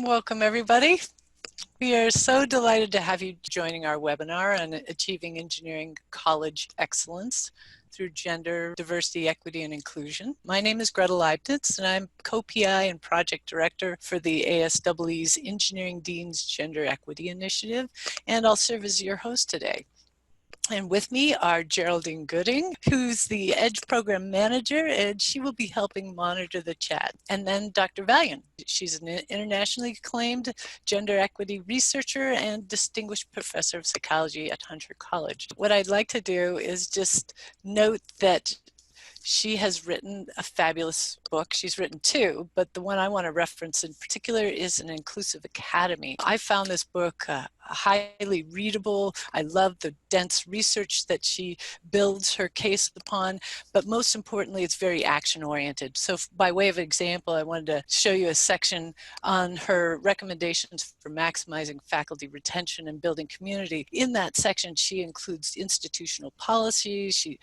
Welcome, everybody. We are so delighted to have you joining our webinar on Achieving Engineering College Excellence through Gender, Diversity, Equity, and Inclusion. My name is Greta Leibniz, and I'm co-PI and project director for the ASEE's Engineering Deans Gender Equity Initiative, and I'll serve as your host today. And with me are Geraldine Gooding, who's the EDGE program manager, and she will be helping monitor the chat. And then Dr. Valian. She's an internationally acclaimed gender equity researcher and distinguished professor of psychology at Hunter College. What I'd like to do is just note that she has written a fabulous book. She's written two, but the one I want to reference in particular is An Inclusive Academy. I found this book highly readable. I love the dense research that she builds her case upon, but most importantly, it's very action-oriented. So by way of example, I wanted to show you a section on her recommendations for maximizing faculty retention and building community. In that section, she includes institutional policies. She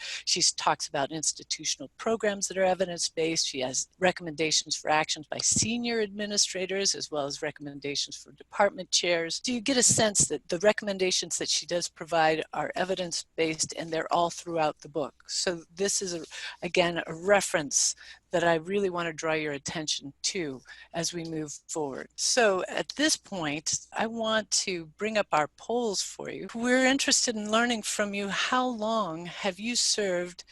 talks about institutional programs that are evidence-based. She has recommendations for actions by senior administrators, as well as recommendations for department chairs. So you get a sense that the recommendations that she does provide are evidence-based, and they're all throughout the book. So this is, again, a reference that I really want to draw your attention to as we move forward. So at this point, I want to bring up our polls for you. We're interested in learning from you, how long have you served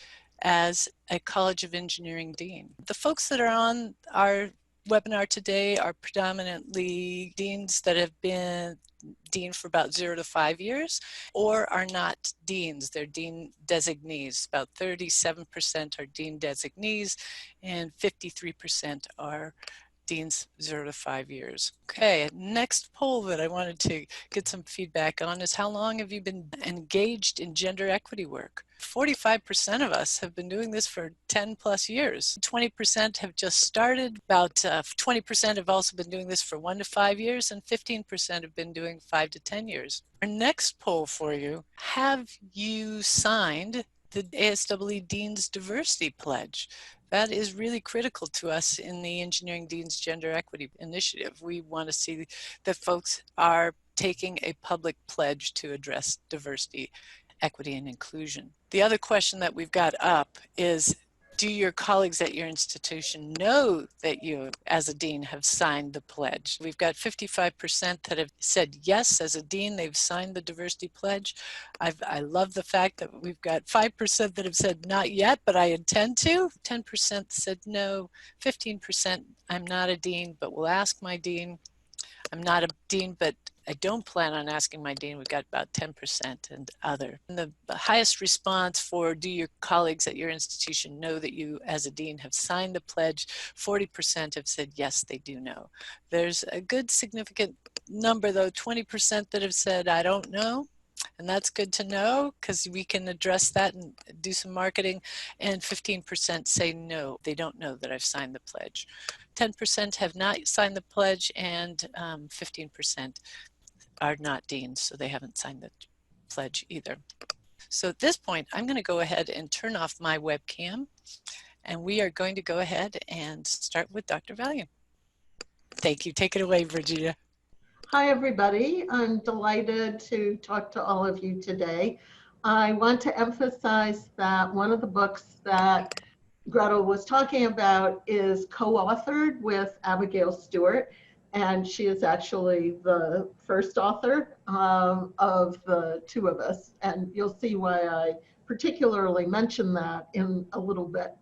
as a College of Engineering dean? The folks that are on our webinar today are predominantly deans that have been dean for about 0 to 5 years, or are not deans. They're dean designees. About 37% are dean designees, and 53% are deans 0 to 5 years. Okay, next poll that I wanted to get some feedback on is, how long have you been engaged in gender equity work? 45% of us have been doing this for 10 plus years. 20% have just started. About 20% have also been doing this for 1 to 5 years, and 15% have been doing 5 to 10 years. Our next poll for you, have you signed the ASEE Deans Diversity Pledge? That is really critical to us in the Engineering Deans Gender Equity Initiative. We want to see that folks are taking a public pledge to address diversity, equity, and inclusion. The other question that we've got up is, do your colleagues at your institution know that you, as a dean, have signed the pledge? We've got 55% that have said yes, as a dean, they've signed the diversity pledge. I love the fact that we've got 5% that have said not yet, but I intend to. 10% said no. 15%, I'm not a dean, but will ask my dean. I'm not a dean, but I don't plan on asking my dean. We've got about 10% and other. And the highest response for, do your colleagues at your institution know that you as a dean have signed the pledge? 40% have said yes, they do know. There's a good significant number though, 20% that have said I don't know. And that's good to know, because we can address that and do some marketing. And 15% say no, they don't know that I've signed the pledge. 10% have not signed the pledge, and 15% are not deans, so they haven't signed the pledge either. So at this point, I'm going to go ahead and turn off my webcam, and we are going to go ahead and start with Dr. Valian. Thank you. Take it away, Virginia. Hi, everybody. I'm delighted to talk to all of you today. I want to emphasize that one of the books that Greta was talking about is co-authored with Abigail Stewart, and she is actually the first author of the two of us, and you'll see why I particularly mention that in a little bit.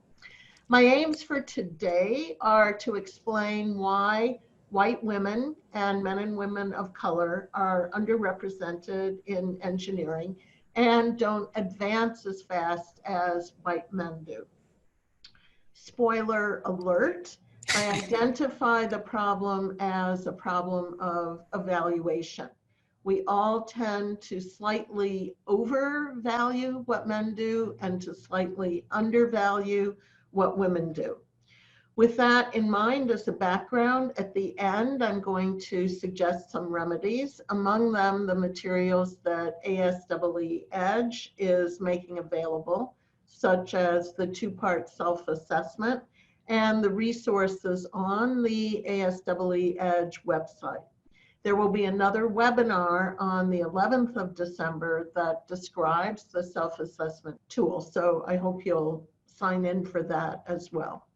My aims for today are to explain why white women and men and women of color are underrepresented in engineering and don't advance as fast as white men do. Spoiler alert, I identify the problem as a problem of evaluation. We all tend to slightly overvalue what men do and to slightly undervalue what women do. With that in mind as a background, at the end, I'm going to suggest some remedies, among them the materials that ASEE EDGE is making available, such as the two-part self-assessment and the resources on the ASEE Edge website. There will be another webinar on the 11th of December that describes the self-assessment tool. So I hope you'll sign in for that as well.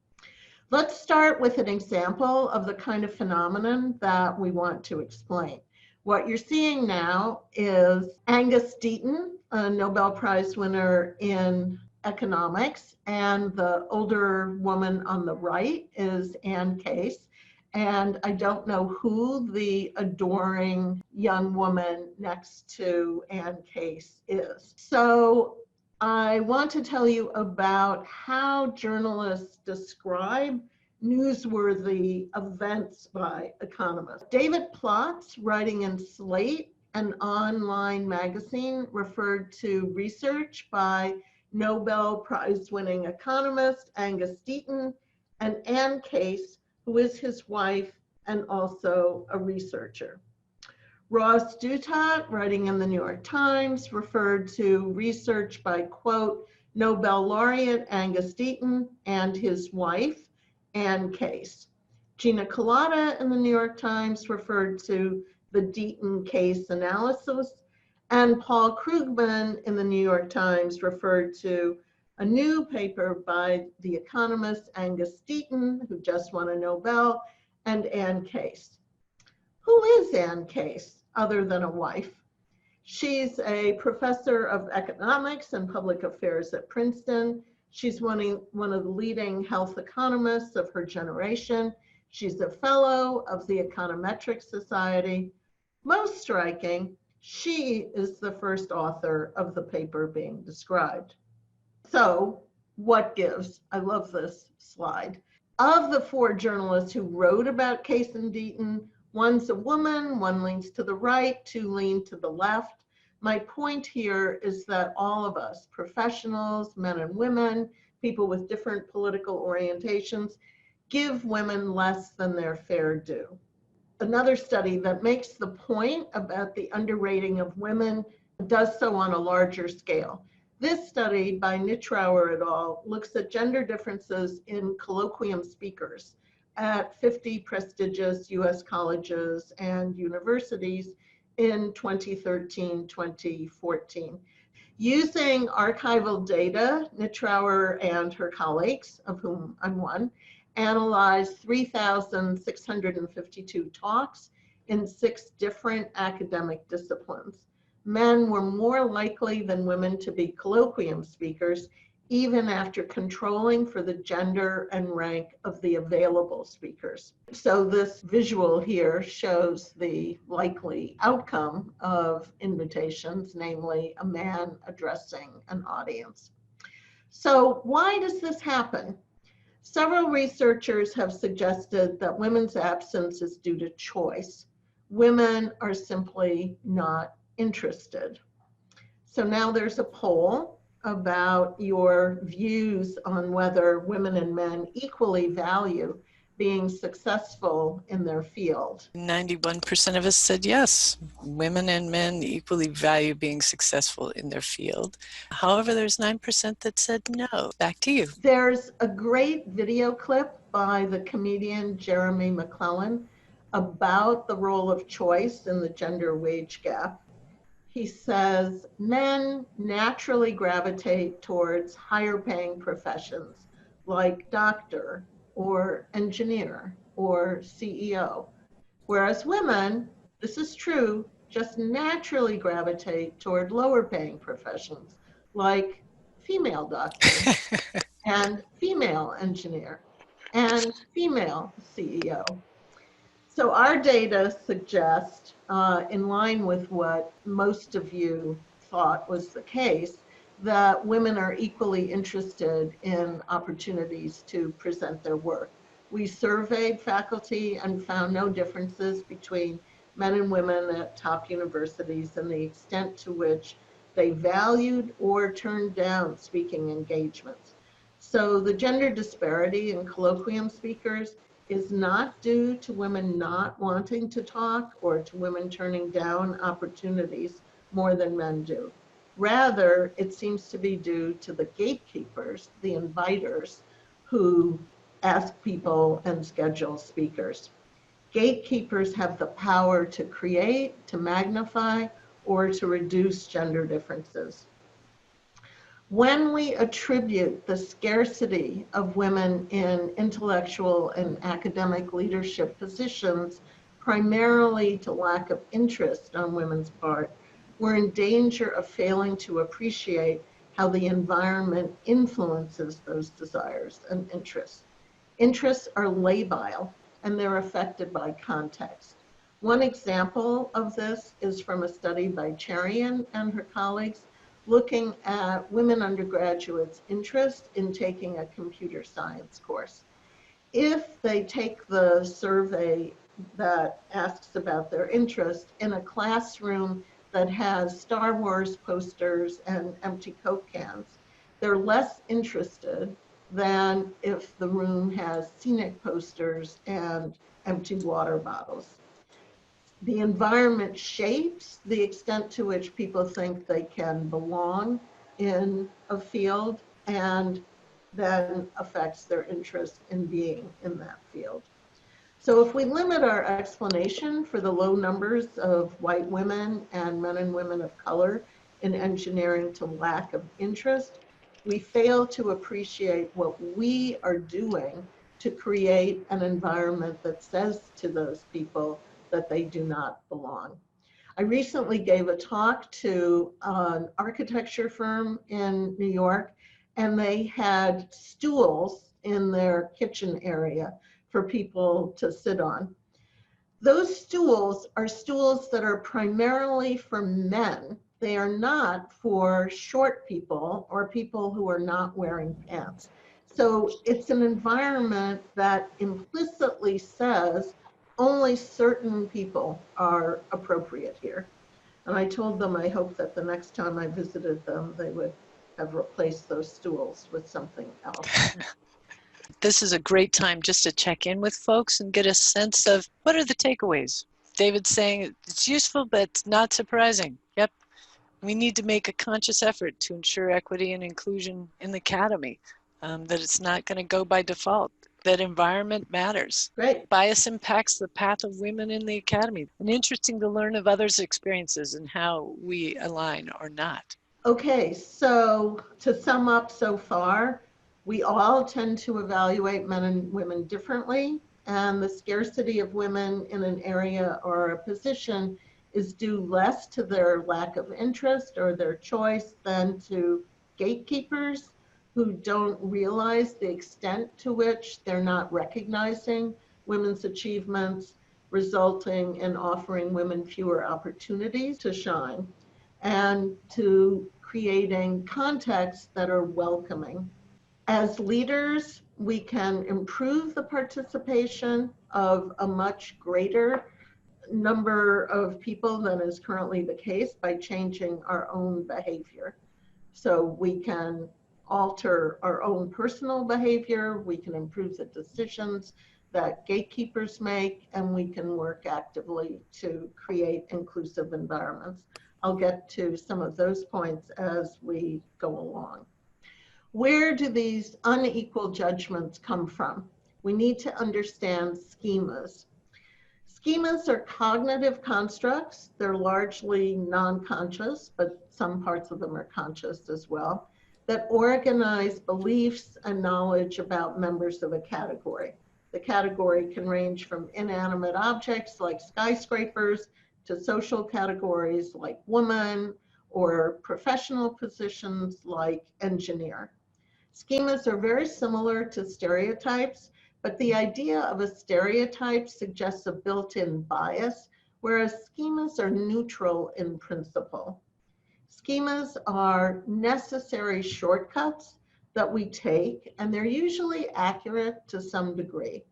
Let's start with an example of the kind of phenomenon that we want to explain. What you're seeing now is Angus Deaton, a Nobel Prize winner in economics, and the older woman on the right is Anne Case. And I don't know who the adoring young woman next to Anne Case is. So I want to tell you about how journalists describe newsworthy events by economists. David Plotz, writing in Slate, an online magazine, referred to research by Nobel Prize winning economist Angus Deaton and Anne Case, who is his wife and also a researcher. Ross Douthat, writing in the New York Times, referred to research by, quote, Nobel laureate Angus Deaton and his wife, Anne Case. Gina Kolata in the New York Times referred to the Deaton case analysis, and Paul Krugman in the New York Times referred to a new paper by the economist Angus Deaton, who just won a Nobel, and Anne Case. Who is Anne Case, other than a wife? She's a professor of economics and public affairs at Princeton. She's one of the leading health economists of her generation. She's a fellow of the Econometric Society. Most striking, she is the first author of the paper being described. So, what gives? I love this slide. Of the four journalists who wrote about Case and Deaton, one's a woman, one leans to the right, two lean to the left. My point here is that all of us, professionals, men and women, people with different political orientations, give women less than their fair due. Another study that makes the point about the underrating of women does so on a larger scale. This study by Nitrower et al. Looks at gender differences in colloquium speakers at 50 prestigious US colleges and universities in 2013-2014. Using archival data, Nitrower and her colleagues, of whom I'm one, analyzed 3,652 talks in 6 different academic disciplines. Men were more likely than women to be colloquium speakers, even after controlling for the gender and rank of the available speakers. So this visual here shows the likely outcome of invitations, namely a man addressing an audience. So why does this happen? Several researchers have suggested that women's absence is due to choice. Women are simply not interested. So now there's a poll about your views on whether women and men equally value being successful in their field. 91% of us said yes. Women and men equally value being successful in their field. However, there's 9% that said no. Back to you. There's a great video clip by the comedian Jeremy McClellan about the role of choice in the gender wage gap. He says, men naturally gravitate towards higher paying professions like doctor or engineer or CEO, whereas women, this is true, just naturally gravitate toward lower paying professions like female doctor and female engineer and female CEO. So our data suggest, in line with what most of you thought was the case, that women are equally interested in opportunities to present their work. We surveyed faculty and found no differences between men and women at top universities and the extent to which they valued or turned down speaking engagements. So the gender disparity in colloquium speakers is not due to women not wanting to talk or to women turning down opportunities more than men do. Rather, it seems to be due to the gatekeepers, the inviters, who ask people and schedule speakers. Gatekeepers have the power to create, to magnify, or to reduce gender differences. When we attribute the scarcity of women in intellectual and academic leadership positions primarily to lack of interest on women's part, we're in danger of failing to appreciate how the environment influences those desires and interests. Interests are labile and they're affected by context. One example of this is from a study by Cherian and her colleagues looking at women undergraduates' interest in taking a computer science course. If they take the survey that asks about their interest in a classroom that has Star Wars posters and empty Coke cans, they're less interested than if the room has scenic posters and empty water bottles. The environment shapes the extent to which people think they can belong in a field and then affects their interest in being in that field. So if we limit our explanation for the low numbers of white women and men and women of color in engineering to lack of interest, we fail to appreciate what we are doing to create an environment that says to those people that they do not belong. I recently gave a talk to an architecture firm in New York, and they had stools in their kitchen area for people to sit on. Those stools are stools that are primarily for men. They are not for short people or people who are not wearing pants. So it's an environment that implicitly says only certain people are appropriate here. And I told them I hope that the next time I visited them, they would have replaced those stools with something else. This is a great time just to check in with folks and get a sense of what are the takeaways. David's saying it's useful, but not surprising. Yep. We need to make a conscious effort to ensure equity and inclusion in the academy, that it's not going to go by default, that environment matters. Great. Bias impacts the path of women in the academy, and interesting to learn of others' experiences and how we align or not. Okay, so to sum up so far, we all tend to evaluate men and women differently, and the scarcity of women in an area or a position is due less to their lack of interest or their choice than to gatekeepers who don't realize the extent to which they're not recognizing women's achievements, resulting in offering women fewer opportunities to shine and to creating contexts that are welcoming. As leaders, we can improve the participation of a much greater number of people than is currently the case by changing our own behavior. So we can alter our own personal behavior, we can improve the decisions that gatekeepers make, and we can work actively to create inclusive environments. I'll get to some of those points as we go along. Where do these unequal judgments come from? We need to understand schemas. Schemas are cognitive constructs. They're largely non-conscious, but some parts of them are conscious as well, that organize beliefs and knowledge about members of a category. The category can range from inanimate objects like skyscrapers to social categories like woman or professional positions like engineer. Schemas are very similar to stereotypes, but the idea of a stereotype suggests a built-in bias, whereas schemas are neutral in principle. Schemas are necessary shortcuts that we take, and they're usually accurate to some degree.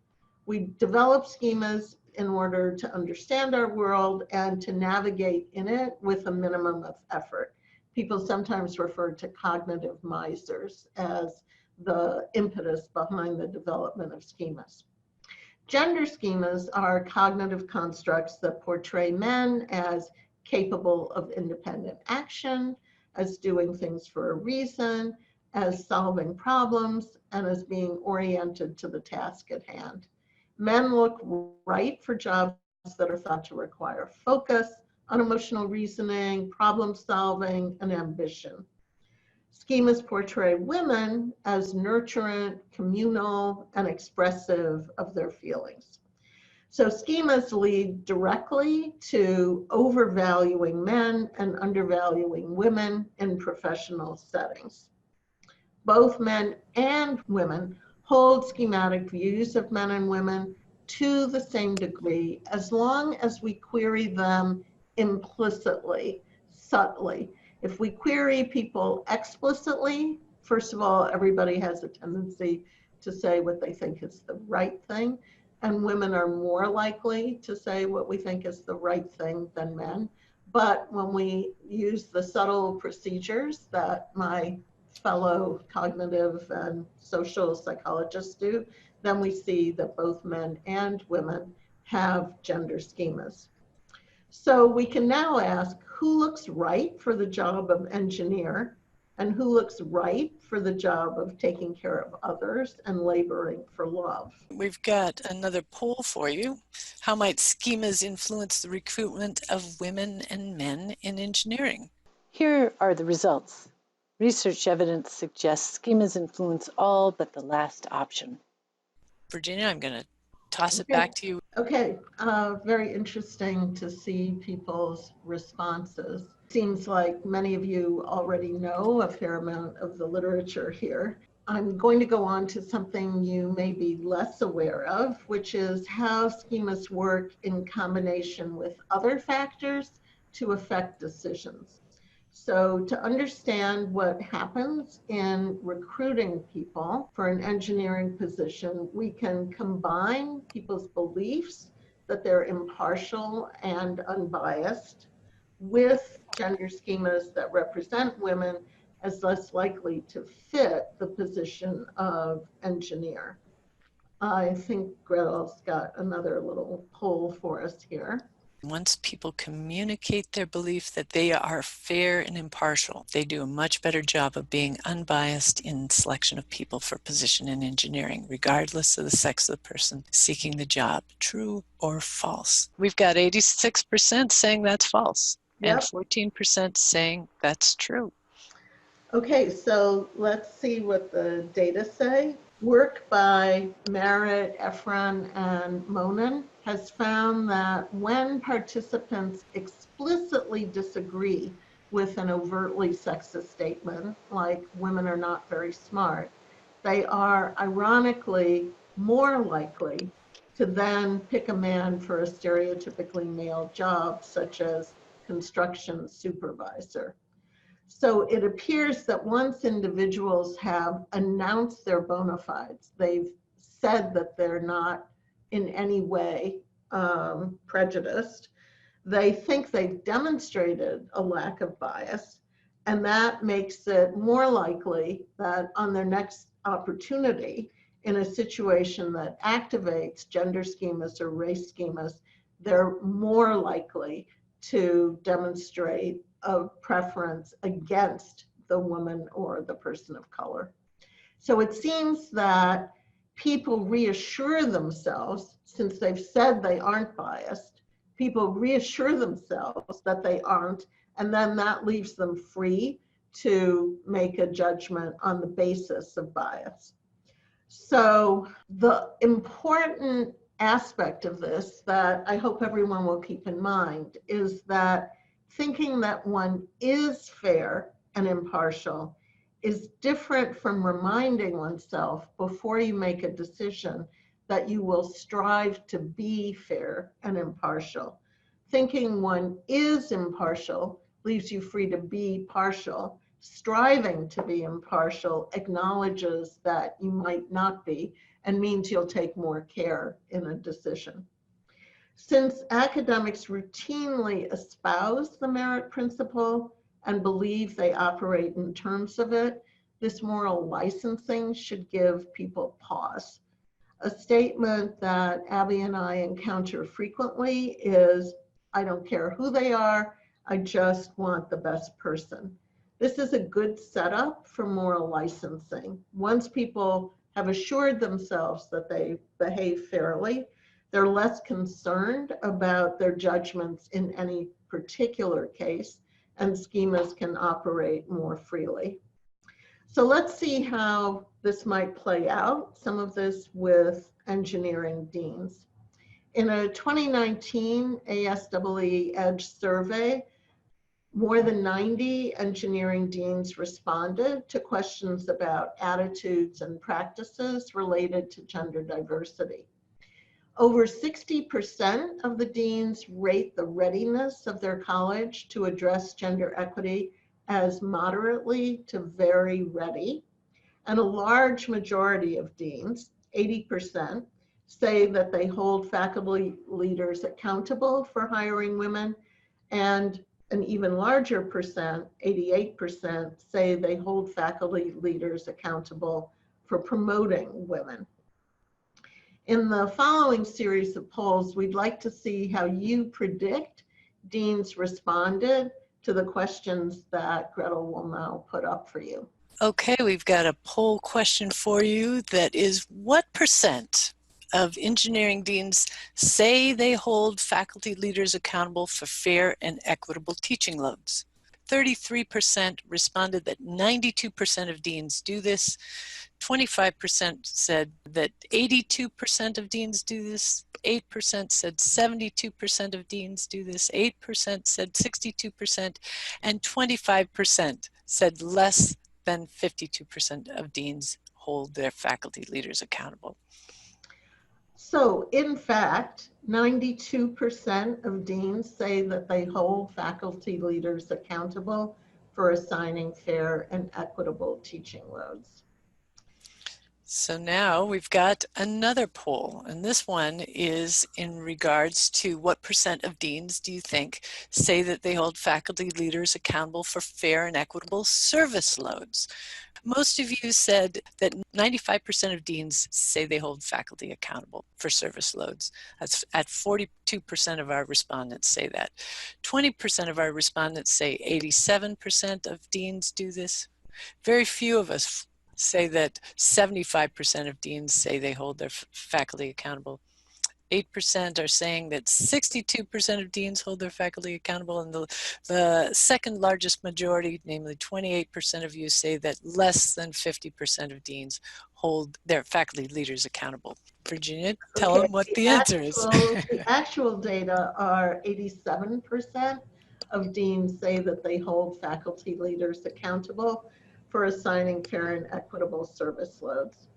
We develop schemas in order to understand our world and to navigate in it with a minimum of effort. People sometimes refer to cognitive misers as the impetus behind the development of schemas. Gender schemas are cognitive constructs that portray men as capable of independent action, as doing things for a reason, as solving problems and as being oriented to the task at hand. Men look right for jobs that are thought to require focus, unemotional reasoning, problem solving, and ambition. Schemas portray women as nurturant, communal, and expressive of their feelings. So schemas lead directly to overvaluing men and undervaluing women in professional settings. Both men and women hold schematic views of men and women to the same degree as long as we query them implicitly, subtly. If we query people explicitly, first of all, everybody has a tendency to say what they think is the right thing, and women are more likely to say what we think is the right thing than men. But when we use the subtle procedures that my fellow cognitive and social psychologists do, then we see that both men and women have gender schemas. So we can now ask who looks right for the job of engineer and who looks right for the job of taking care of others and laboring for love. We've got another poll for you. How might schemas influence the recruitment of women and men in engineering? Here are the results. Research evidence suggests schemas influence all but the last option. Virginia, I'm going to toss it back to you. Okay, very interesting to see people's responses. Seems like many of you already know a fair amount of the literature here. I'm going to go on to something you may be less aware of, which is how schemas work in combination with other factors to affect decisions. So to understand what happens in recruiting people for an engineering position, we can combine people's beliefs that they're impartial and unbiased with gender schemas that represent women as less likely to fit the position of engineer. I think Gretel's got another little poll for us here. Once people communicate their belief that they are fair and impartial, they do a much better job of being unbiased in selection of people for position in engineering, regardless of the sex of the person seeking the job. True or false? We've got 86% saying that's false, and 14% saying that's true. Okay, so let's see what the data say. Work by Merritt, Efron, and Monin has found that when participants explicitly disagree with an overtly sexist statement, like women are not very smart, they are ironically more likely to then pick a man for a stereotypically male job, such as construction supervisor. So it appears that once individuals have announced their bona fides, they've said that they're not in any way prejudiced, they think they've demonstrated a lack of bias, and that makes it more likely that on their next opportunity in a situation that activates gender schemas or race schemas, they're more likely to demonstrate a preference against the woman or the person of color. So it seems that people reassure themselves, since they've said they aren't biased, people reassure themselves that they aren't, and then that leaves them free to make a judgment on the basis of bias. So the important aspect of this that I hope everyone will keep in mind is that thinking that one is fair and impartial is different from reminding oneself before you make a decision that you will strive to be fair and impartial. Thinking one is impartial leaves you free to be partial. Striving to be impartial acknowledges that you might not be and means you'll take more care in a decision. Since academics routinely espouse the merit principle and believe they operate in terms of it, this moral licensing should give people pause. A statement that Abby and I encounter frequently is, I don't care who they are, I just want the best person. This is a good setup for moral licensing. Once people have assured themselves that they behave fairly, they're less concerned about their judgments in any particular case, and schemas can operate more freely. So let's see how this might play out, some of this with engineering deans. In a 2019 ASEE Edge survey, more than 90 engineering deans responded to questions about attitudes and practices related to gender diversity. Over 60% of the deans rate the readiness of their college to address gender equity as moderately to very ready. And a large majority of deans, 80%, say that they hold faculty leaders accountable for hiring women, and an even larger percent, 88%, say they hold faculty leaders accountable for promoting women. In the following series of polls, we'd like to see how you predict deans responded to the questions that Gretel will now put up for you. Okay, we've got a poll question for you that is, what percent of engineering deans say they hold faculty leaders accountable for fair and equitable teaching loads? 33% responded that 92% of deans do this. 25% said that 82% of deans do this. 8% said 72% of deans do this. 8% said 62%. And 25% said less than 52% of deans hold their faculty leaders accountable. So in fact, 92% of deans say that they hold faculty leaders accountable for assigning fair and equitable teaching loads. So now we've got another poll, and this one is in regards to what percent of deans do you think say that they hold faculty leaders accountable for fair and equitable service loads? Most of you said that 95% of deans say they hold faculty accountable for service loads. That's at 42% of our respondents say that. 20% of our respondents say 87% of deans do this. Very few of us say that 75% of deans say they hold their faculty accountable. 8% are saying that 62% of deans hold their faculty accountable, and the second largest majority, namely 28% of you, say that less than 50% of deans hold their faculty leaders accountable. Virginia, tell them what the answer is. The actual data are 87% of deans say that they hold faculty leaders accountable for assigning fair and equitable service loads.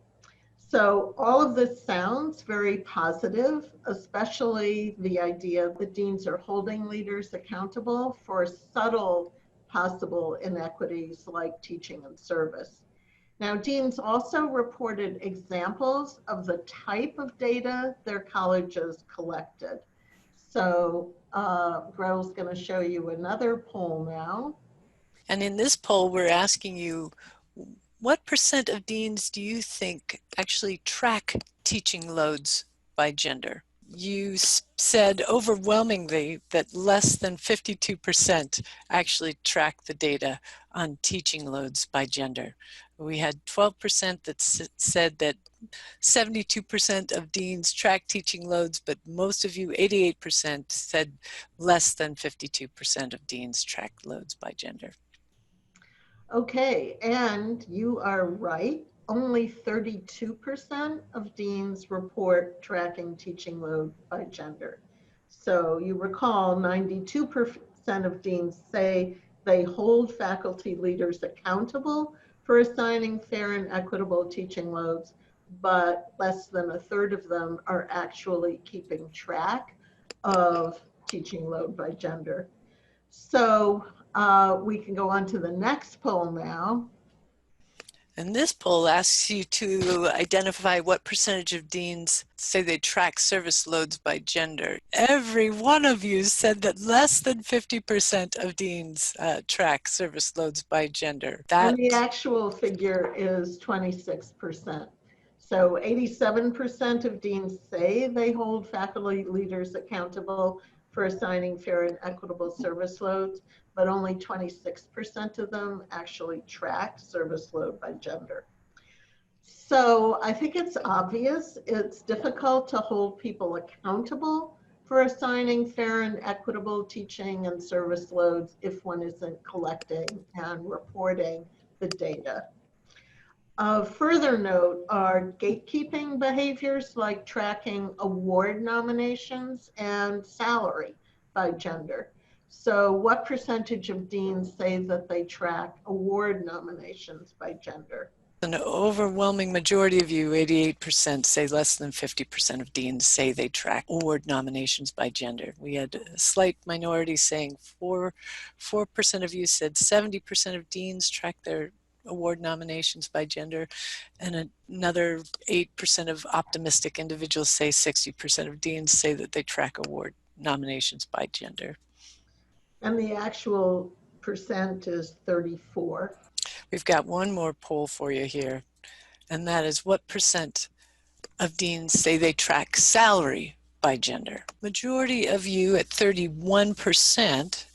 So all of this sounds very positive, especially the idea that deans are holding leaders accountable for subtle possible inequities like teaching and service. Now, deans also reported examples of the type of data their colleges collected. So Gretel's going to show you another poll now. And in this poll, we're asking you, what percent of deans do you think actually track teaching loads by gender? You said overwhelmingly that less than 52% actually track the data on teaching loads by gender. We had 12% that said that 72% of deans track teaching loads, but most of you, 88%, said less than 52% of deans track loads by gender. Okay, and you are right. Only 32% of deans report tracking teaching load by gender. So you recall 92% of deans say they hold faculty leaders accountable for assigning fair and equitable teaching loads, but less than a third of them are actually keeping track of teaching load by gender. So we can go on to the next poll now. And this poll asks you to identify what percentage of deans say they track service loads by gender. Every one of you said that less than 50% of deans track service loads by gender. And the actual figure is 26%. So 87% of deans say they hold faculty leaders accountable for assigning fair and equitable service loads, but only 26% of them actually track service load by gender. So I think it's obvious it's difficult to hold people accountable for assigning fair and equitable teaching and service loads if one isn't collecting and reporting the data. Of further note are gatekeeping behaviors like tracking award nominations and salary by gender. So what percentage of deans say that they track award nominations by gender? An overwhelming majority of you, 88%, say less than 50% of deans say they track award nominations by gender. We had a slight minority saying 4% of you said 70% of deans track their award nominations by gender, and another 8% of optimistic individuals say 60% of deans say that they track award nominations by gender. And the actual percent is 34. We've got one more poll for you here, and that is what percent of deans say they track salary by gender. Majority of you at 31%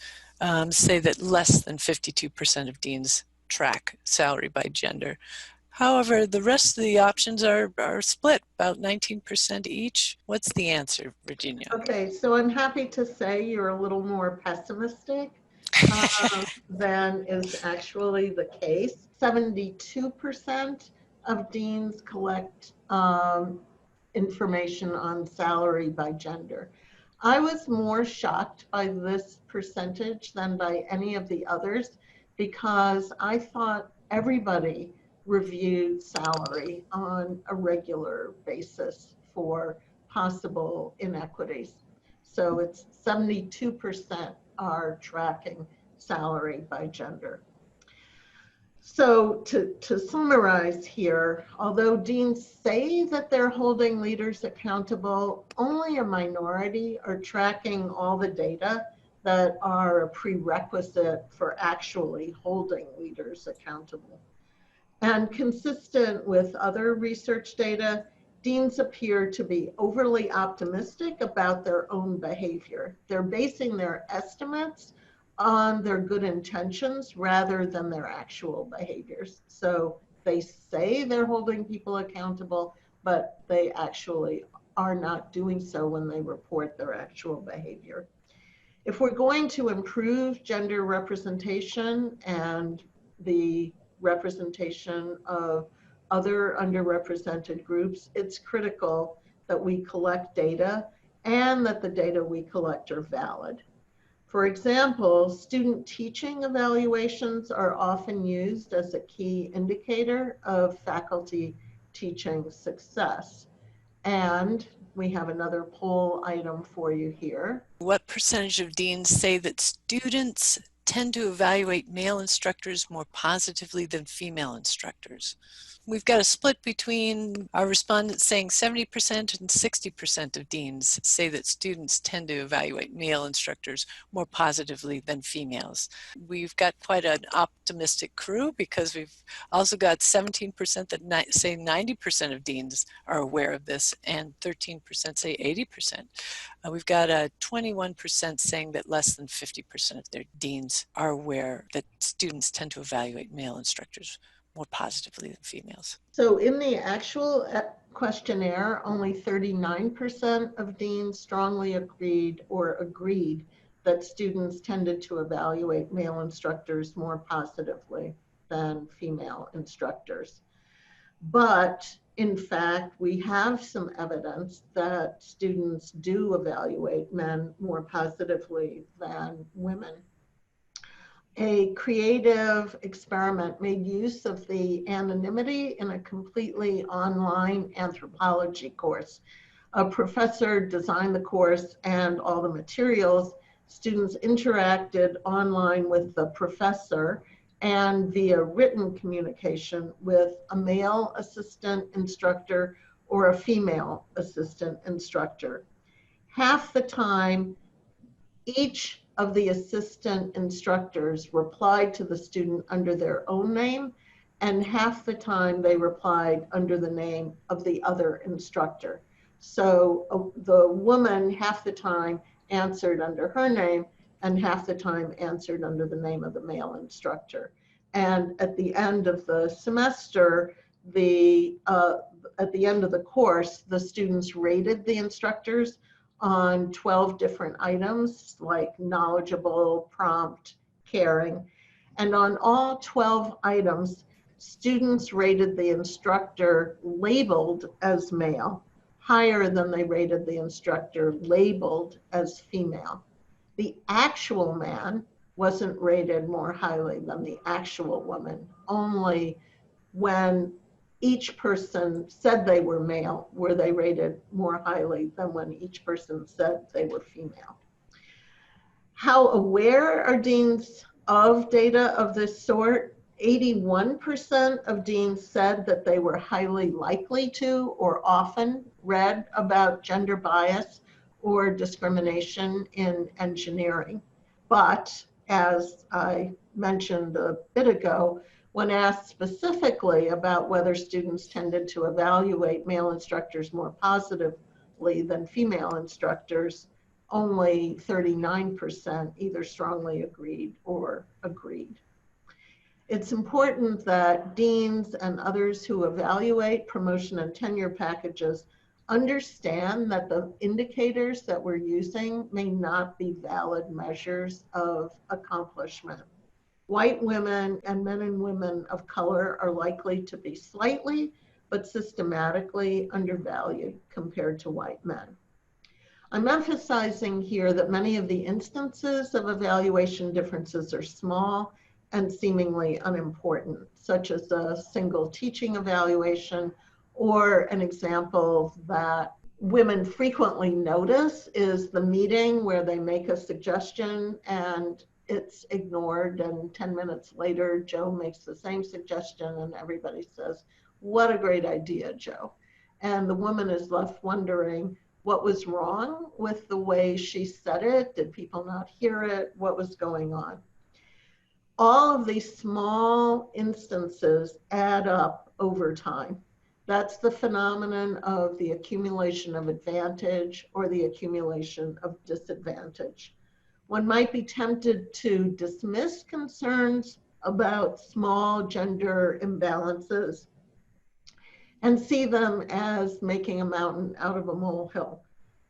say that less than 52% of deans track salary by gender. However, the rest of the options are split, about 19% each. What's the answer, Virginia? Okay, so I'm happy to say you're a little more pessimistic than is actually the case. 72% of deans collect information on salary by gender. I was more shocked by this percentage than by any of the others because I thought everybody reviewed salary on a regular basis for possible inequities. So it's 72% are tracking salary by gender. So to summarize here, although deans say that they're holding leaders accountable, only a minority are tracking all the data that are a prerequisite for actually holding leaders accountable. And consistent with other research data, deans appear to be overly optimistic about their own behavior. They're basing their estimates on their good intentions rather than their actual behaviors. So they say they're holding people accountable, but they actually are not doing so when they report their actual behavior. If we're going to improve gender representation and the representation of other underrepresented groups, it's critical that we collect data and that the data we collect are valid. For example, student teaching evaluations are often used as a key indicator of faculty teaching success. And we have another poll item for you here. What percentage of deans say that students tend to evaluate male instructors more positively than female instructors? We've got a split between our respondents saying 70% and 60% of deans say that students tend to evaluate male instructors more positively than females. We've got quite an optimistic crew because we've also got 17% that say 90% of deans are aware of this and 13% say 80%. We've got a 21% saying that less than 50% of their deans are aware that students tend to evaluate male instructors more positively than females. So in the actual questionnaire, only 39% of deans strongly agreed that students tended to evaluate male instructors more positively than female instructors. But in fact, we have some evidence that students do evaluate men more positively than women. A creative experiment made use of the anonymity in a completely online anthropology course. A professor designed the course and all the materials. Students interacted online with the professor and via written communication with a male assistant instructor or a female assistant instructor. Half the time, each of the assistant instructors replied to the student under their own name, and half the time they replied under the name of the other instructor. So the woman half the time answered under her name, and half the time answered under the name of the male instructor. And at the end of the semester, at the end of the course, the students rated the instructors on 12 different items like knowledgeable, prompt, caring. And on all 12 items, students rated the instructor labeled as male higher than they rated the instructor labeled as female. The actual man wasn't rated more highly than the actual woman. Only when each person said they were male were they rated more highly than when each person said they were female. How aware are deans of data of this sort? 81% of deans said that they were highly likely to or often read about gender bias or discrimination in engineering. But as I mentioned a bit ago, when asked specifically about whether students tended to evaluate male instructors more positively than female instructors, only 39% either strongly agreed or agreed. It's important that deans and others who evaluate promotion and tenure packages understand that the indicators that we're using may not be valid measures of accomplishment. White women and men and women of color are likely to be slightly but systematically undervalued compared to white men. I'm emphasizing here that many of the instances of evaluation differences are small and seemingly unimportant, such as a single teaching evaluation, or an example that women frequently notice is the meeting where they make a suggestion and it's ignored, and 10 minutes later, Joe makes the same suggestion and everybody says, "What a great idea, Joe." And the woman is left wondering, what was wrong with the way she said it? Did people not hear it? What was going on? All of these small instances add up over time. That's the phenomenon of the accumulation of advantage or the accumulation of disadvantage. One might be tempted to dismiss concerns about small gender imbalances and see them as making a mountain out of a molehill.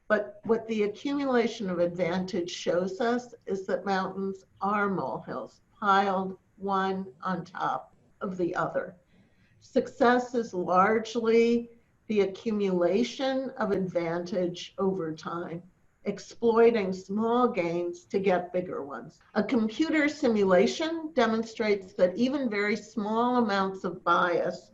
But what the accumulation of advantage shows us is that mountains are molehills, piled one on top of the other. Success is largely the accumulation of advantage over time, exploiting small gains to get bigger ones. A computer simulation demonstrates that even very small amounts of bias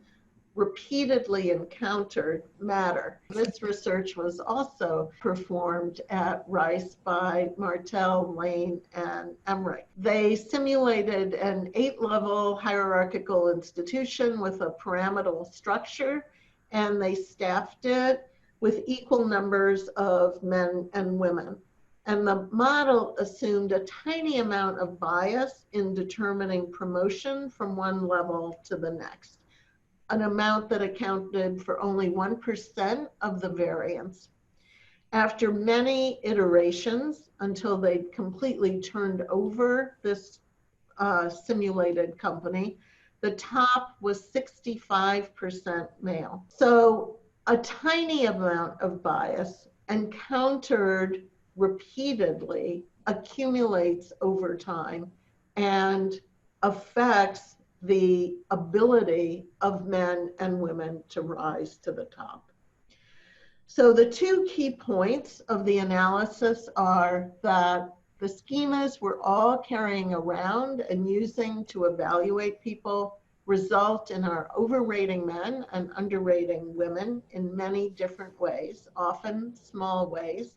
repeatedly encountered matter. This research was also performed at Rice by Martel, Lane, and Emmerich. They simulated an 8-level hierarchical institution with a pyramidal structure, and they staffed it with equal numbers of men and women. And the model assumed a tiny amount of bias in determining promotion from one level to the next, an amount that accounted for only 1% of the variance. After many iterations, until they'd completely turned over this simulated company, the top was 65% male. So a tiny amount of bias encountered repeatedly accumulates over time and affects the ability of men and women to rise to the top. So the two key points of the analysis are that the schemas we're all carrying around and using to evaluate people result in our overrating men and underrating women in many different ways, often small ways.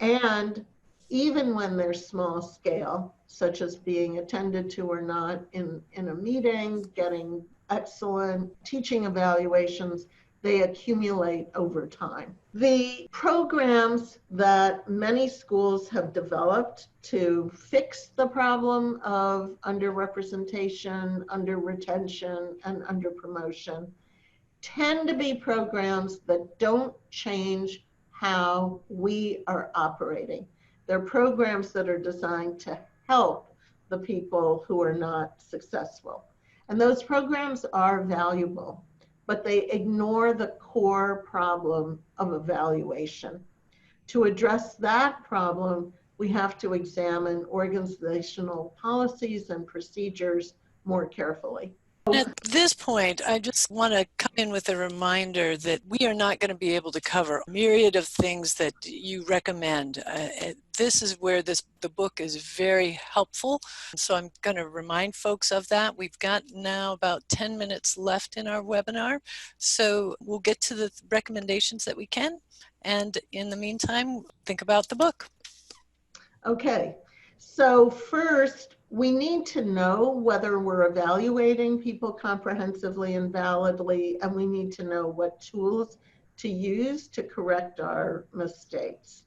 And even when they're small scale, such as being attended to or not in a meeting, getting excellent teaching evaluations, they accumulate over time. The programs that many schools have developed to fix the problem of underrepresentation, under-retention, and under-promotion tend to be programs that don't change how we are operating. They're programs that are designed to help the people who are not successful. And those programs are valuable, but they ignore the core problem of evaluation. To address that problem, we have to examine organizational policies and procedures more carefully. At this point, I just want to come in with a reminder that we are not going to be able to cover a myriad of things that you recommend. This is where the book is very helpful. So I'm going to remind folks of that. We've got now about 10 minutes left in our webinar. So we'll get to the recommendations that we can. And in the meantime, think about the book. Okay, so first, we need to know whether we're evaluating people comprehensively and validly, and we need to know what tools to use to correct our mistakes.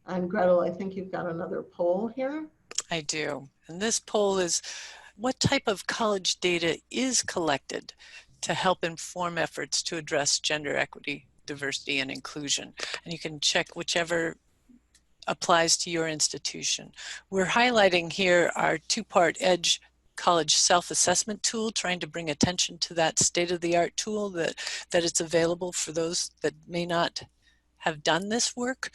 And Gretel, I think you've got another poll here. I do. And this poll is, what type of college data is collected to help inform efforts to address gender equity, diversity, and inclusion? And you can check whichever applies to your institution. We're highlighting here our two-part EDGE college self-assessment tool, trying to bring attention to that state-of-the-art tool that it's available for those that may not have done this work.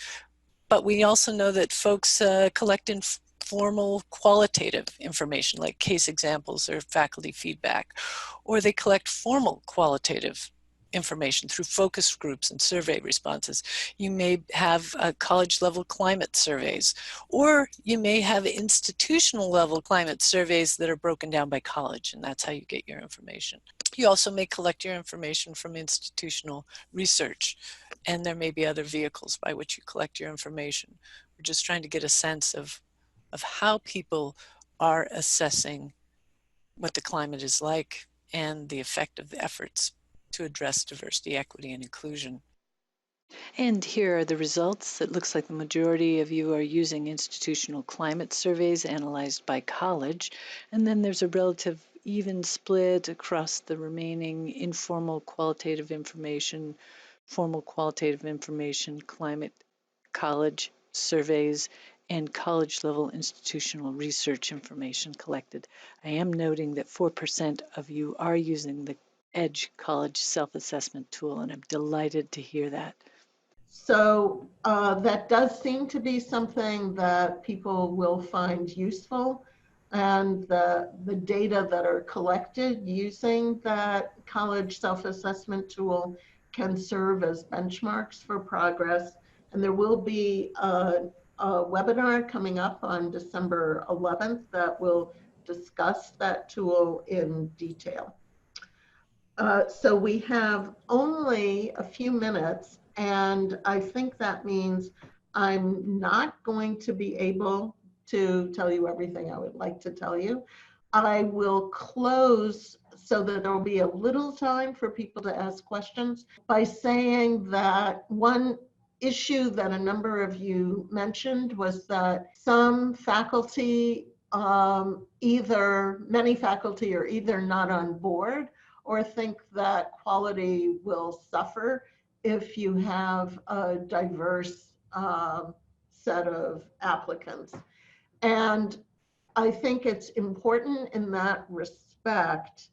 But we also know that folks collect informal qualitative information like case examples or faculty feedback, or they collect formal qualitative information through focus groups and survey responses. You may have college level climate surveys, or you may have institutional level climate surveys that are broken down by college, and that's how you get your information. You also may collect your information from institutional research, and there may be other vehicles by which you collect your information. We're just trying to get a sense of how people are assessing what the climate is like and the effect of the efforts to address diversity, equity, and inclusion. And here are the results. It looks like the majority of you are using institutional climate surveys analyzed by college. And then there's a relative even split across the remaining informal qualitative information, formal qualitative information, climate college surveys, and college level institutional research information collected. I am noting that 4% of you are using the EDGE college self-assessment tool, and I'm delighted to hear that. So that does seem to be something that people will find useful, and the data that are collected using that college self-assessment tool can serve as benchmarks for progress. And there will be a webinar coming up on December 11th that will discuss that tool in detail. So we have only a few minutes, and I think that means I'm not going to be able to tell you everything I would like to tell you. I will close so that there will be a little time for people to ask questions by saying that one issue that a number of you mentioned was that some faculty, many faculty are either not on board or think that quality will suffer if you have a diverse set of applicants. And I think it's important in that respect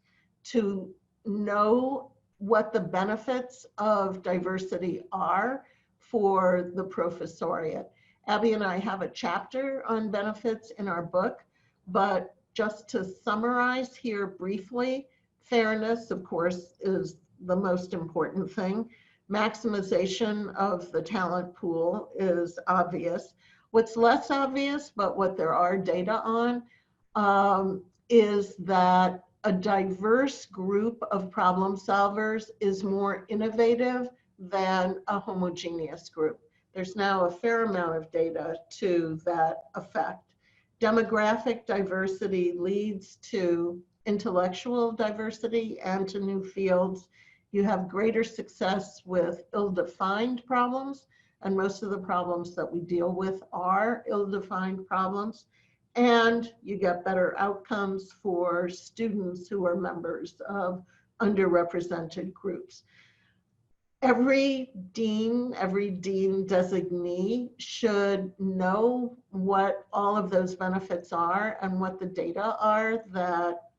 to know what the benefits of diversity are for the professoriate. Abby and I have a chapter on benefits in our book, but just to summarize here briefly, fairness, of course, is the most important thing. Maximization of the talent pool is obvious. What's less obvious, but what there are data on, is that a diverse group of problem solvers is more innovative than a homogeneous group. There's now a fair amount of data to that effect. Demographic diversity leads to intellectual diversity and to new fields. You have greater success with ill-defined problems, and most of the problems that we deal with are ill-defined problems, and you get better outcomes for students who are members of underrepresented groups. every dean designee should know what all of those benefits are and what the data are that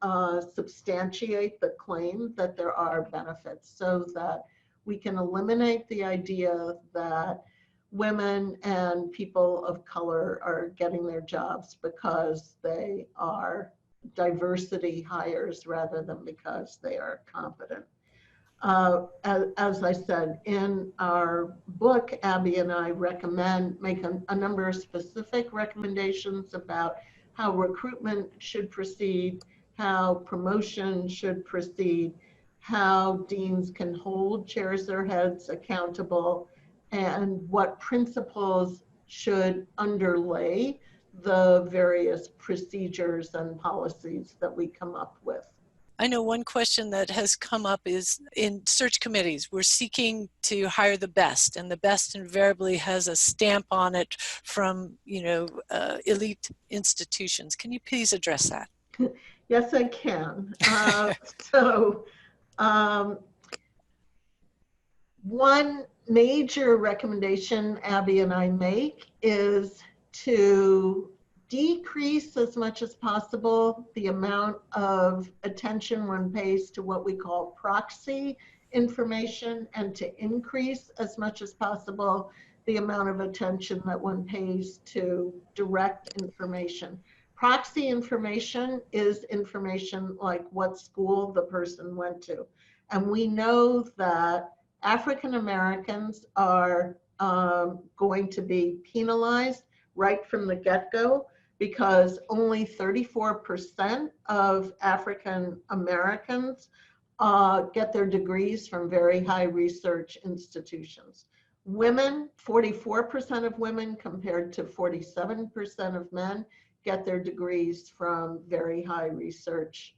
substantiate the claim that there are benefits, so that we can eliminate the idea that women and people of color are getting their jobs because they are diversity hires rather than because they are competent. As I said, in our book, Abby and I make a number of specific recommendations about how recruitment should proceed, how promotion should proceed, how deans can hold chairs or heads accountable, and what principles should underlay the various procedures and policies that we come up with. I know one question that has come up is in search committees, we're seeking to hire the best, and the best invariably has a stamp on it from, elite institutions. Can you please address that? Yes, I can. So one major recommendation Abby and I make is to decrease as much as possible the amount of attention one pays to what we call proxy information, and to increase as much as possible the amount of attention that one pays to direct information. Proxy information is information like what school the person went to. And we know that African Americans are going to be penalized right from the get-go, because only 34% of African Americans get their degrees from very high research institutions. Women, 44% of women compared to 47% of men get their degrees from very high research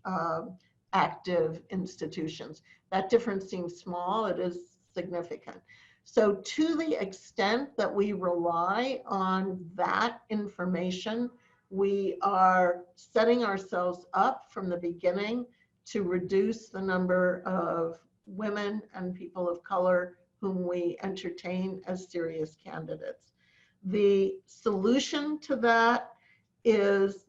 active institutions. That difference seems small, it is significant. So to the extent that we rely on that information, we are setting ourselves up from the beginning to reduce the number of women and people of color whom we entertain as serious candidates. The solution to that is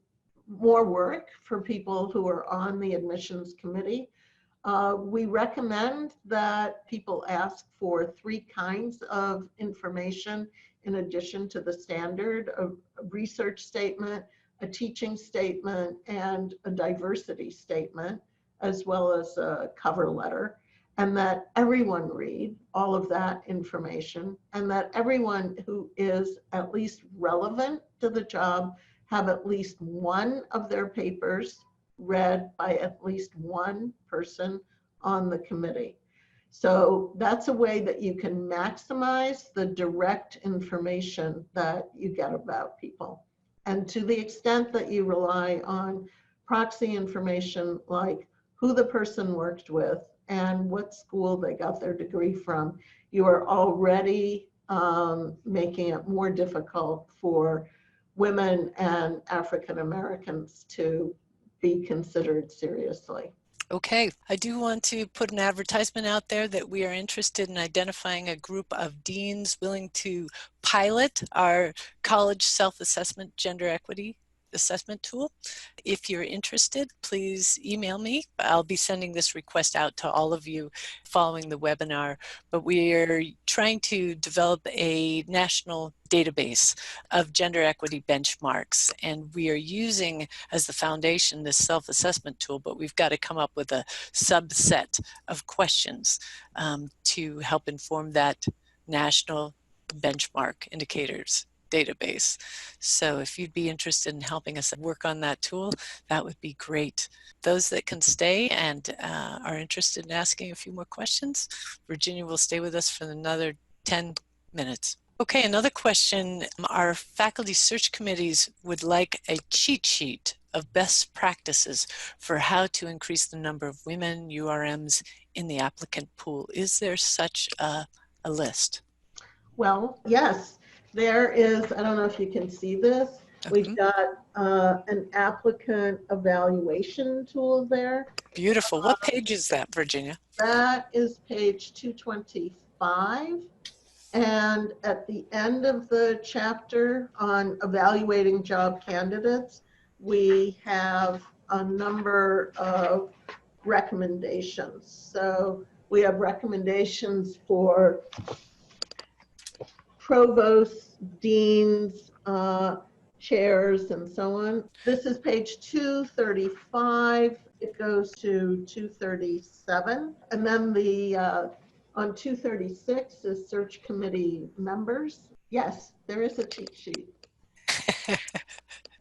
more work for people who are on the admissions committee. We recommend that people ask for 3 kinds of information in addition to the standard: a research statement, a teaching statement, and a diversity statement, as well as a cover letter, and that everyone read all of that information, and that everyone who is at least relevant to the job have at least one of their papers read by at least one person on the committee. So that's a way that you can maximize the direct information that you get about people. And to the extent that you rely on proxy information like who the person worked with and what school they got their degree from, you are already making it more difficult for women and African Americans to be considered seriously. Okay, I do want to put an advertisement out there that we are interested in identifying a group of deans willing to pilot our college self-assessment gender equity assessment tool. If you're interested, please email me. I'll be sending this request out to all of you following the webinar, but we are trying to develop a national database of gender equity benchmarks, and we are using as the foundation this self-assessment tool, but we've got to come up with a subset of questions to help inform that national benchmark indicators database. So if you'd be interested in helping us work on that tool, that would be great. Those that can stay and are interested in asking a few more questions, Virginia will stay with us for another 10 minutes. Okay, another question. Our faculty search committees would like a cheat sheet of best practices for how to increase the number of women URMs in the applicant pool. Is there such a list? Well, yes. There is, I don't know if you can see this, we've got an applicant evaluation tool there. Beautiful. What page is that, Virginia? That is page 220. 5. And at the end of the chapter on evaluating job candidates, we have a number of recommendations. So we have recommendations for provosts, deans, chairs, and so on. This is page 235. It goes to 237. And then on 236 is search committee members. Yes, there is a cheat sheet.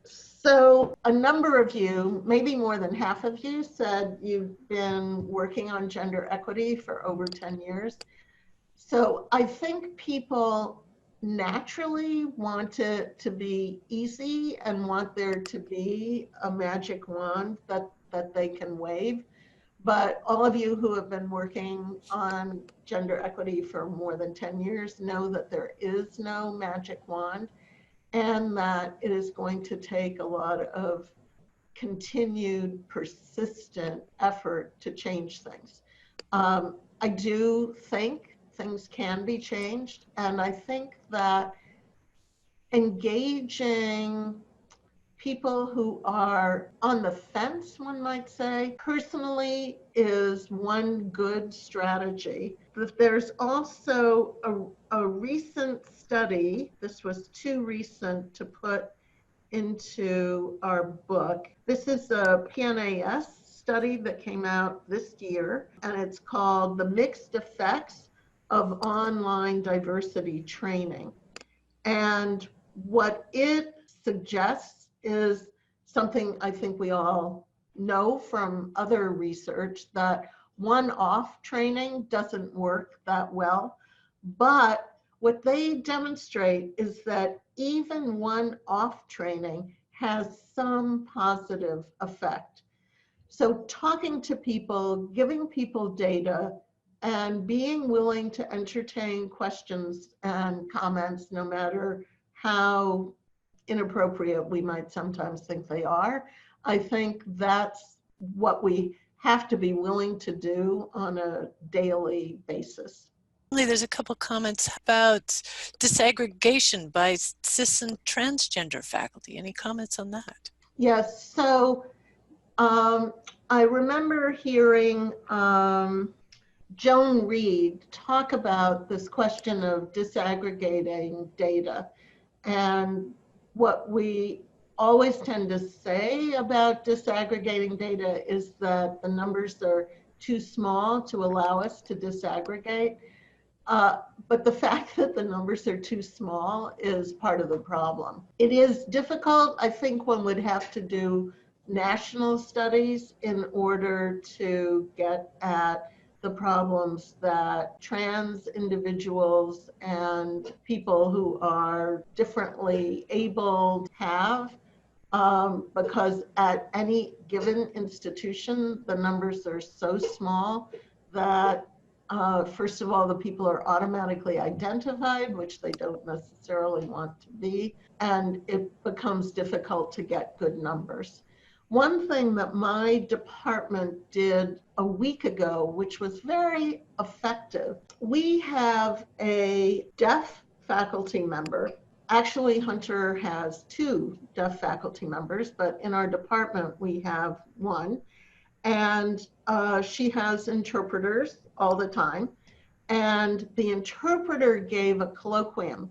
So a number of you, maybe more than half of you, said you've been working on gender equity for over 10 years. So I think people naturally want it to be easy and want there to be a magic wand that they can wave. But all of you who have been working on gender equity for more than 10 years know that there is no magic wand, and that it is going to take a lot of continued, persistent effort to change things. I do think things can be changed, and I think that engaging people who are on the fence, one might say, personally is one good strategy. But there's also a recent study, this was too recent to put into our book. This is a PNAS study that came out this year, and it's called The Mixed Effects of Online Diversity Training. And what it suggests is something I think we all know from other research, that one-off training doesn't work that well. But what they demonstrate is that even one-off training has some positive effect. So talking to people, giving people data, and being willing to entertain questions and comments, no matter how inappropriate we might sometimes think they are, I think that's what we have to be willing to do on a daily basis. There's a couple comments about disaggregation by cis and transgender faculty. Any comments on that? Yes, so I remember hearing Joan Reed talk about this question of disaggregating data. And what we always tend to say about disaggregating data is that the numbers are too small to allow us to disaggregate. But the fact that the numbers are too small is part of the problem. It is difficult. I think one would have to do national studies in order to get at the problems that trans individuals and people who are differently able have, because at any given institution, the numbers are so small that first of all, the people are automatically identified, which they don't necessarily want to be, and it becomes difficult to get good numbers. One thing that my department did a week ago, which was very effective, we have a deaf faculty member. Actually, Hunter has 2 deaf faculty members, but in our department, we have 1. And she has interpreters all the time. And the interpreter gave a colloquium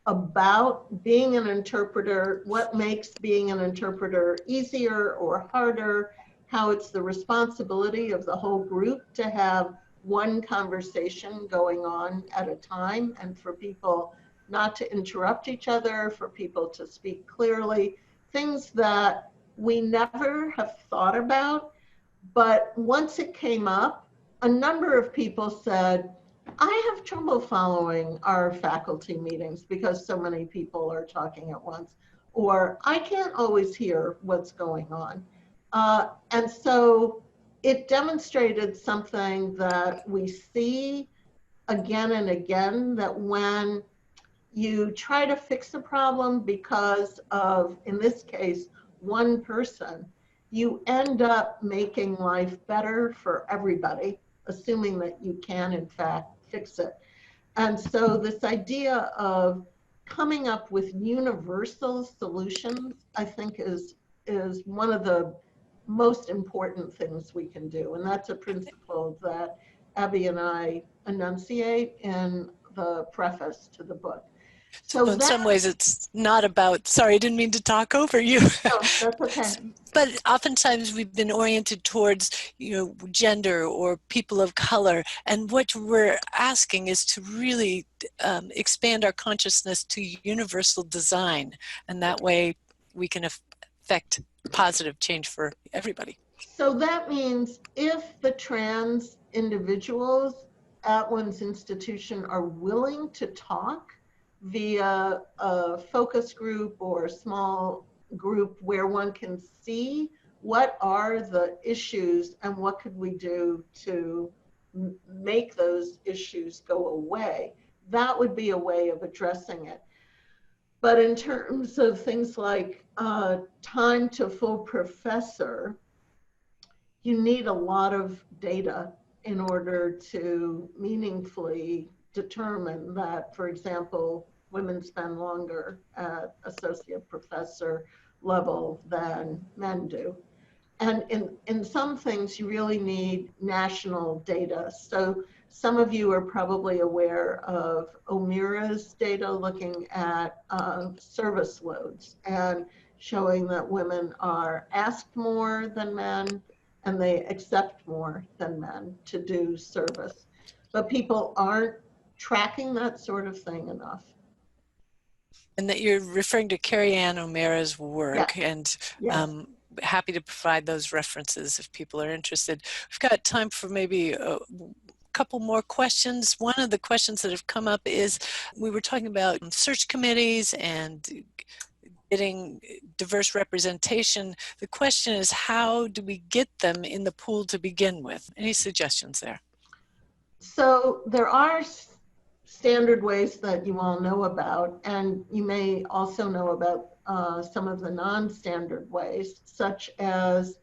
about being an interpreter, what makes being an interpreter easier or harder, how it's the responsibility of the whole group to have one conversation going on at a time, and for people not to interrupt each other, for people to speak clearly, things that we never have thought about. But once it came up, a number of people said, I have trouble following our faculty meetings because so many people are talking at once, or I can't always hear what's going on. And so it demonstrated something that we see again and again, that when you try to fix a problem because of, in this case, one person, you end up making life better for everybody, assuming that you can, in fact, fix it. And so this idea of coming up with universal solutions, I think is one of the most important things we can do. And that's a principle that Abby and I enunciate in the preface to the book. So So in that, some ways it's not about, sorry, I didn't mean to talk over you. no, that's okay. But oftentimes we've been oriented towards, gender or people of color. And what we're asking is to really expand our consciousness to universal design. And that way we can affect positive change for everybody. So that means if the trans individuals at one's institution are willing to talk via a focus group or a small group where one can see what are the issues and what could we do to make those issues go away, that would be a way of addressing it. But in terms of things like time to full professor, you need a lot of data in order to meaningfully determine that, for example, women spend longer at associate professor level than men do. And in some things, you really need national data. So some of you are probably aware of OMIRA's data looking at service loads and showing that women are asked more than men and they accept more than men to do service. But people aren't tracking that sort of thing enough. And that you're referring to Carrie Ann O'Mara's Yes, work, and yes. happy to provide those references if people are interested. We've got time for maybe a couple more questions. One of the questions that have come up is, we were talking about search committees and getting diverse representation. The question is, how do we get them in the pool to begin with? Any suggestions there? So there are standard ways that you all know about, and you may also know about some of the non-standard ways, such as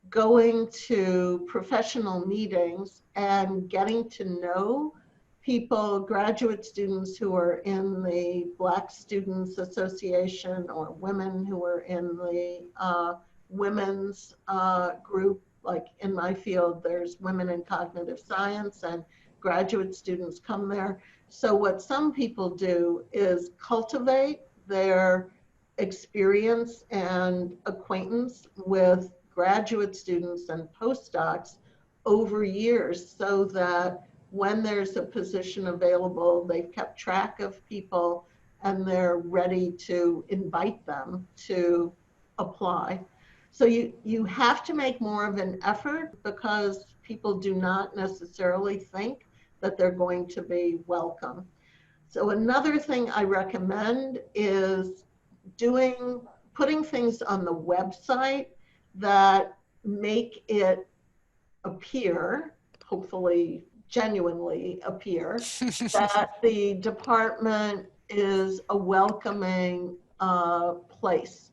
going to professional meetings and getting to know people, graduate students who are in the Black Students Association or women who are in the women's group. Like in my field, there's Women in Cognitive Science, and graduate students come there. So what some people do is cultivate their experience and acquaintance with graduate students and postdocs over years, so that when there's a position available, they've kept track of people and they're ready to invite them to apply. So you have to make more of an effort because people do not necessarily think that they're going to be welcome. So another thing I recommend is putting things on the website that make it appear, hopefully genuinely appear, that the department is a welcoming place,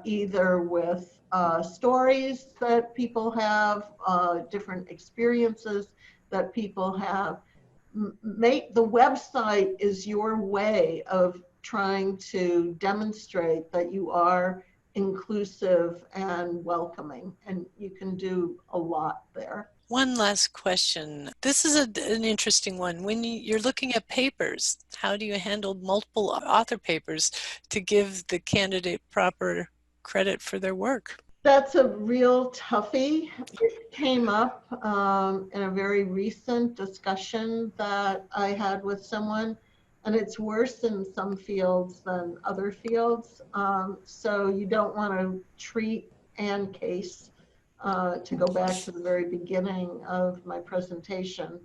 either with stories that people have, different experiences that people have. Make the website is your way of trying to demonstrate that you are inclusive and welcoming, and you can do a lot there. One last question. This is an interesting one. When you're looking at papers, how do you handle multiple author papers to give the candidate proper credit for their work? That's a real toughie. It came up in a very recent discussion that I had with someone, and it's worse in some fields than other fields. So you don't want to treat Ann Case, to go back to the very beginning of my presentation.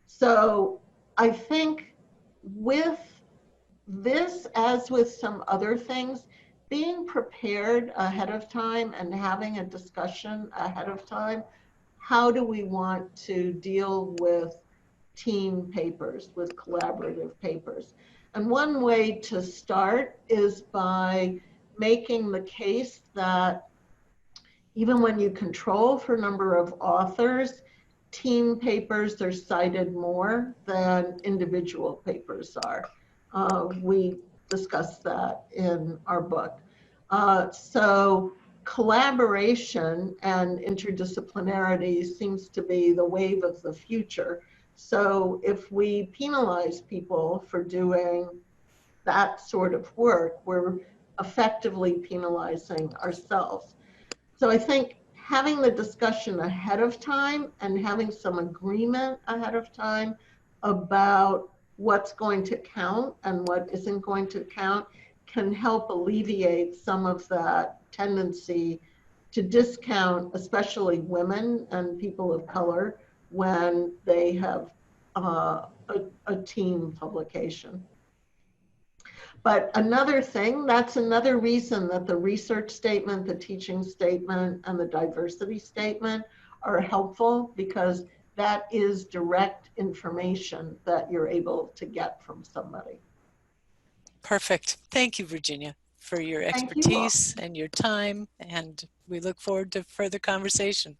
So I think with this, as with some other things, being prepared ahead of time and having a discussion ahead of time, how do we want to deal with team papers, with collaborative papers? And one way to start is by making the case that even when you control for number of authors, team papers are cited more than individual papers are. We discussed that in our book. So collaboration and interdisciplinarity seems to be the wave of the future. So if we penalize people for doing that sort of work, we're effectively penalizing ourselves. So I think having the discussion ahead of time and having some agreement ahead of time about what's going to count and what isn't going to count can help alleviate some of that tendency to discount, especially women and people of color, when they have a team publication. But another thing, that's another reason that the research statement, the teaching statement, and the diversity statement are helpful, because that is direct information that you're able to get from somebody. Perfect. Thank you, Virginia, for your Thank you all. expertise and your time, and we look forward to further conversation.